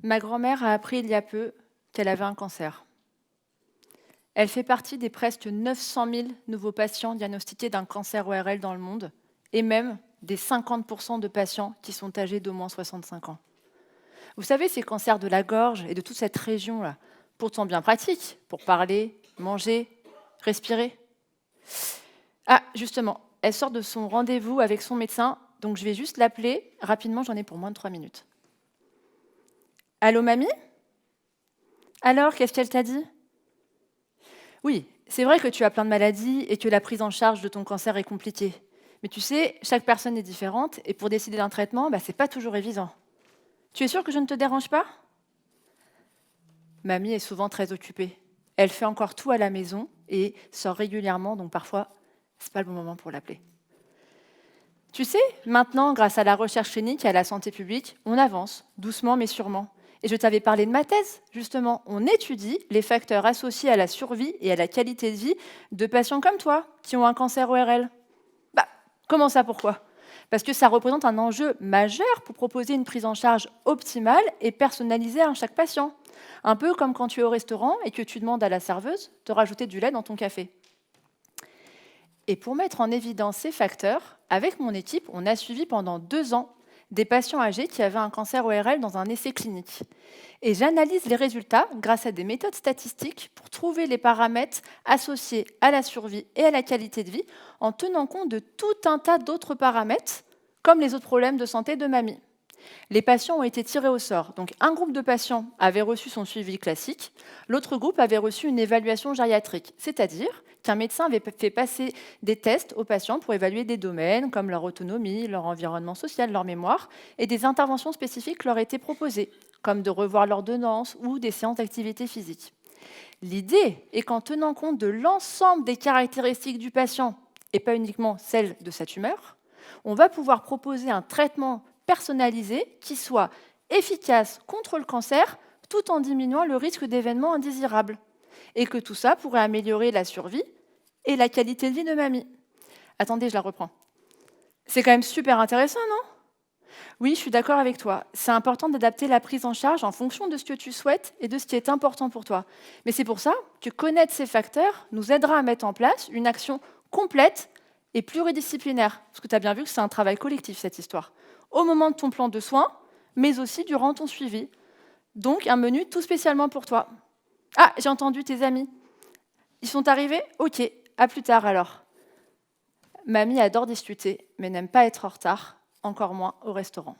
Ma grand-mère a appris il y a peu qu'elle avait un cancer. Elle fait partie des presque 900 000 nouveaux patients diagnostiqués d'un cancer ORL dans le monde, et même des 50% de patients qui sont âgés d'au moins 65 ans. Vous savez, ces cancers de la gorge et de toute cette région-là, pourtant bien pratiques pour parler, manger, respirer. Ah, justement, elle sort de son rendez-vous avec son médecin, donc je vais juste l'appeler. Rapidement, j'en ai pour moins de 3 minutes. Allô, mamie? Alors, qu'est-ce qu'elle t'a dit? Oui, c'est vrai que tu as plein de maladies et que la prise en charge de ton cancer est compliquée. Mais tu sais, chaque personne est différente et pour décider d'un traitement, c'est pas toujours évident. Tu es sûre que je ne te dérange pas? Mamie est souvent très occupée. Elle fait encore tout à la maison et sort régulièrement, donc parfois, c'est pas le bon moment pour l'appeler. Tu sais, maintenant, grâce à la recherche clinique et à la santé publique, on avance, doucement mais sûrement. Et je t'avais parlé de ma thèse, justement. On étudie les facteurs associés à la survie et à la qualité de vie de patients comme toi, qui ont un cancer ORL. Comment ça, pourquoi? Parce que ça représente un enjeu majeur pour proposer une prise en charge optimale et personnalisée à chaque patient. Un peu comme quand tu es au restaurant et que tu demandes à la serveuse de rajouter du lait dans ton café. Et pour mettre en évidence ces facteurs, avec mon équipe, on a suivi pendant 2 ans des patients âgés qui avaient un cancer ORL dans un essai clinique. Et j'analyse les résultats grâce à des méthodes statistiques pour trouver les paramètres associés à la survie et à la qualité de vie en tenant compte de tout un tas d'autres paramètres, comme les autres problèmes de santé de mamie. Les patients ont été tirés au sort. Donc, un groupe de patients avait reçu son suivi classique, l'autre groupe avait reçu une évaluation gériatrique, c'est-à-dire qu'un médecin avait fait passer des tests aux patients pour évaluer des domaines comme leur autonomie, leur environnement social, leur mémoire, et des interventions spécifiques leur étaient proposées, comme de revoir l'ordonnance ou des séances d'activité physique. L'idée est qu'en tenant compte de l'ensemble des caractéristiques du patient, et pas uniquement celles de sa tumeur, on va pouvoir proposer un traitement personnalisé qui soit efficace contre le cancer tout en diminuant le risque d'événements indésirables. Et que tout ça pourrait améliorer la survie et la qualité de vie de mamie. Attendez, je la reprends. C'est quand même super intéressant, non? Oui, je suis d'accord avec toi. C'est important d'adapter la prise en charge en fonction de ce que tu souhaites et de ce qui est important pour toi. Mais c'est pour ça que connaître ces facteurs nous aidera à mettre en place une action complète et pluridisciplinaire. Parce que tu as bien vu que c'est un travail collectif, cette histoire. Au moment de ton plan de soins, mais aussi durant ton suivi. Donc, un menu tout spécialement pour toi. Ah, j'ai entendu tes amis. Ils sont arrivés? Ok, à plus tard alors. Mamie adore discuter, mais n'aime pas être en retard, encore moins au restaurant.